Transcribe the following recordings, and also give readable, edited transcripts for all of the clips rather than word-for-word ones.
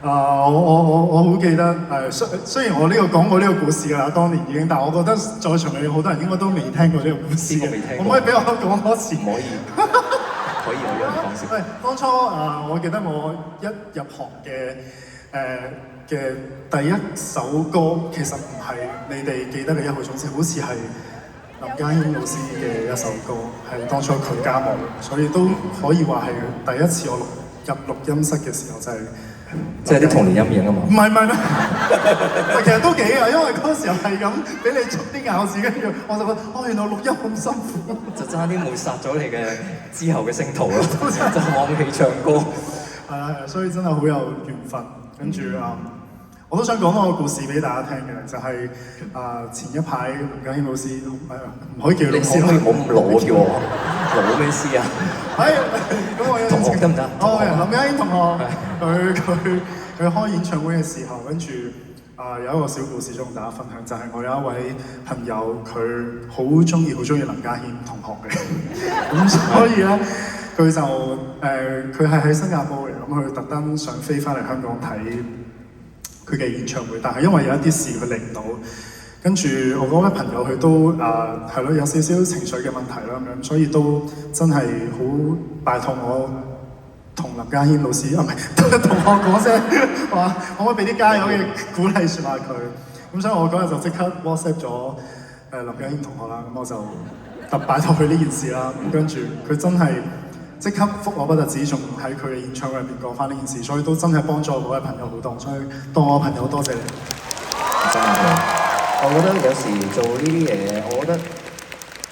我好記得雖然我呢個講過呢個故事啦，當年已經，但係我覺得在場嘅好多人應該都未聽過呢個故事。邊個未聽過？可唔可以俾我講多次？唔可以，可以，我講笑。喂，當初我記得我一入行嘅第一首歌，其實唔係你哋記得嘅1號種子，好似係林家謙老師嘅一首歌，係當初佢加我，所以都可以話係第一次我入錄音室嘅時候就係。即係啲童年陰影啊嘛！唔係，其實都幾啊，因為嗰時候係咁俾你捉啲咬字，跟住我就覺得原來錄音咁辛苦，就差啲抹殺咗你嘅之後嘅星途咯，就放棄唱歌。係，所以真係好有緣分。跟住我都想講多個故事俾大家聽嘅，就係前一排林家謙老師唔可以叫老師，你可唔可以冇咁老叫我？老咩師啊？咁我有同學得唔得？林家謙同學，佢開演唱會嘅時候，跟住有一個小故事想同大家分享，就係我有一位朋友，佢好中意林家謙同學嘅，咁所以咧佢就佢係喺新加坡嘅，咁佢特登想飛翻嚟香港睇佢嘅演唱會，但係因為有一啲事佢嚟唔到，跟住我嗰位朋友佢都係咯有少少情緒嘅問題啦咁樣，所以都真係好拜託我同林家謙老師唔係同學講聲話，可唔可以俾啲加油嘅鼓勵説話佢？咁所以我嗰日就即刻 WhatsApp 咗林家謙同學啦，咁我就特拜託佢呢件事啦，咁跟住佢真係即刻覆我不特止，仲喺佢嘅演唱會入邊講翻呢件事，所以都真係幫助我嗰位朋友好多，所以當我朋友多謝你。真係，我覺得有時做呢啲嘢，我覺得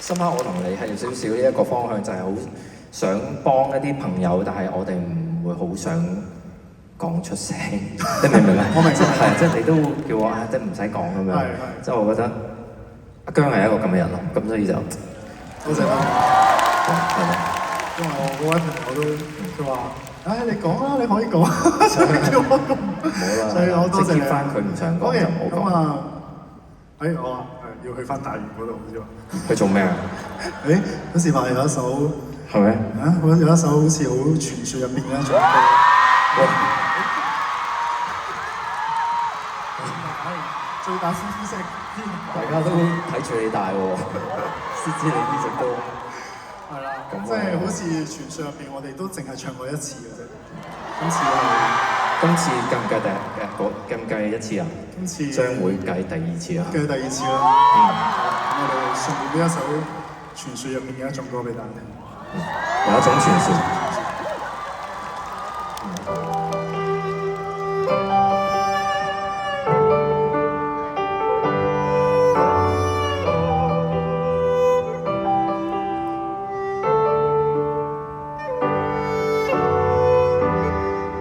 深刻我同你係有少少呢一個方向，就係好想幫一啲朋友，但係我哋唔會好想講出聲，你明唔明啊？我明，即係你都叫我即係唔使講咁樣，即係我覺得阿姜係一個咁嘅人咯，咁所以就多謝你。因為我嗰位朋友都佢話，你講啦，你可以講，所以叫我講。唔好啦，所以我多謝你。翻佢唔想講就唔好講。我要去翻大嶼嗰度啫喎。去做咩啊？嗰時話有一首係咪？有一首好似好傳説入邊嘅一種歌。最大先知識，大家都睇住你大喎，先知你呢隻歌。係啦，即係好似傳説入邊，我哋都淨係唱過一次嘅啫。今次計唔計計唔計一次啊？今次將會計第二次啊！計第二次啦。我哋順便呢一首傳説入邊嘅一種歌俾大家聽。有一種傳説。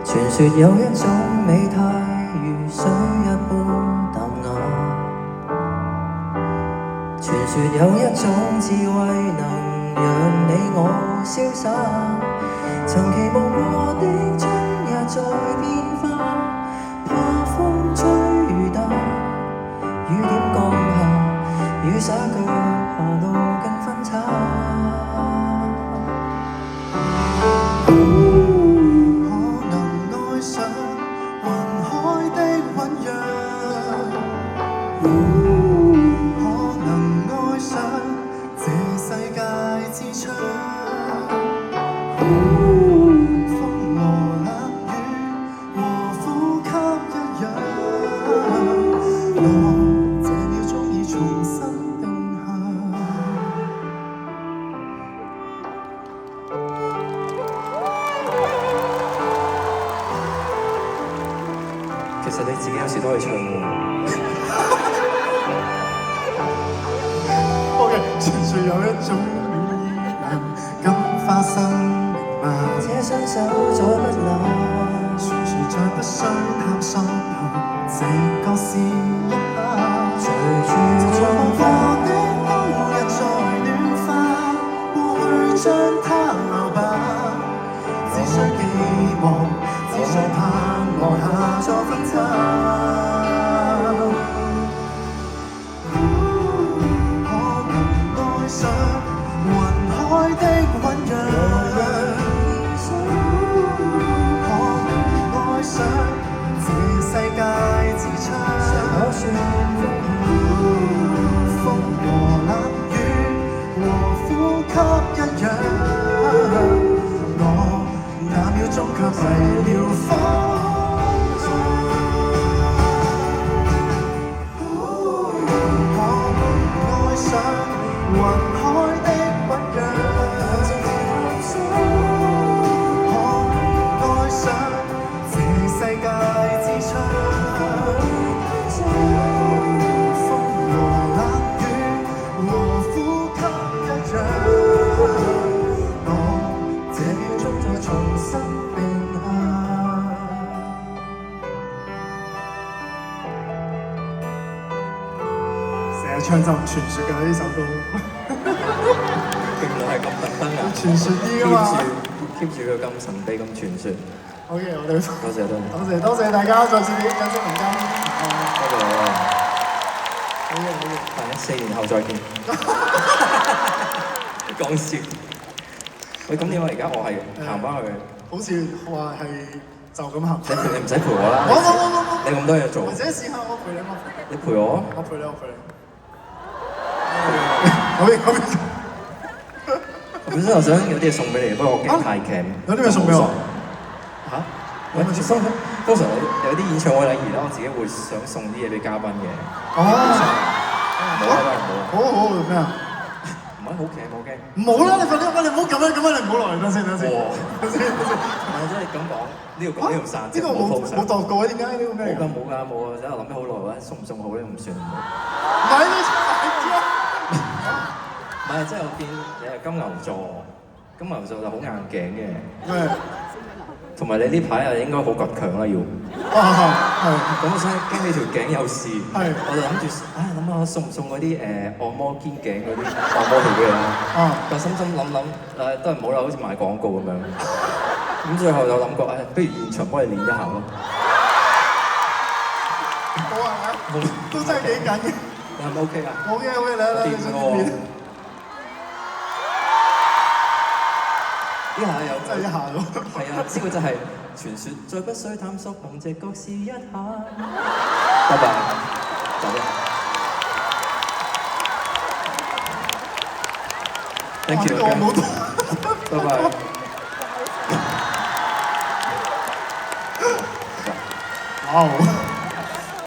傳說有一種美態如水一般淡雅，傳說有一種智慧能讓你我瀟灑，曾期望過的春日在變化，怕風吹雨打，雨點降下，雨灑腳下路更分岔。其實你自己有時都可以唱喎。OK， 傳説有一種戀意能跟花生明白，這雙手阻不了。傳説再不需探索，這個是一刻。隨住放過的冬日在暖化，過去將它留白，只需寄望，只需盼望下座分岔。這迷了方向。我愛上雲海的不羈，可愛上這世界之窗。風和冷雨和呼吸一樣，我這秒鐘再重新定下。成日唱就唔傳説㗎呢首歌，原來係咁特登啊！傳説啲㗎嘛。 keep 住佢咁神秘咁傳説。 OK， 我哋多謝多謝多謝大家，再次俾掌聲同嘉賓。多謝你啊！好嘅好嘅。係4年後再見。講笑。喂，咁點啊？而家我係行翻去。好似話係就咁行。你唔使陪我啦。冇。你咁多嘢做。或者試下我陪你，我陪你。你陪我？我陪你，我陪你。好嘅好嘅。本身我想有啲嘢送俾你，不過我驚太劇。有啲咩送俾我？嚇？喂，通常有啲演唱會禮儀咧，我自己會想送啲嘢俾嘉賓嘅。哦。冇啦，冇啦。好咩啊？唔係好劇，冇驚。唔好啦，你快啲，你唔好咁樣，你唔好落嚟，等先。哇！等先。唔係真係咁講，呢度講呢度散，呢個冇度過啊？點解呢個咩？冇㗎，真係諗咗好耐喎，送唔送好咧？唔算唔好。唔係你知啊？唔係，即係我見你係金牛座，金牛座就好硬頸嘅。係。同埋你呢排又應該好倔強啦，要。係。咁我想驚你條頸有事，係。我就諗住，諗下送唔送嗰啲按摩肩頸嗰啲按摩器俾你啦。但心諗，都係唔好啦，好似賣廣告咁樣。咁最後就諗過，不如現場幫你練一下咯。好啊，都真係幾緊嘅。你係咪 OK 啊？好嘅，嚟，你想點？呢下有真係一下咯。係啊，呢個就係傳說，再不需探索，憑直覺試一下。拜拜，走啦。Thank you。拜拜。哇！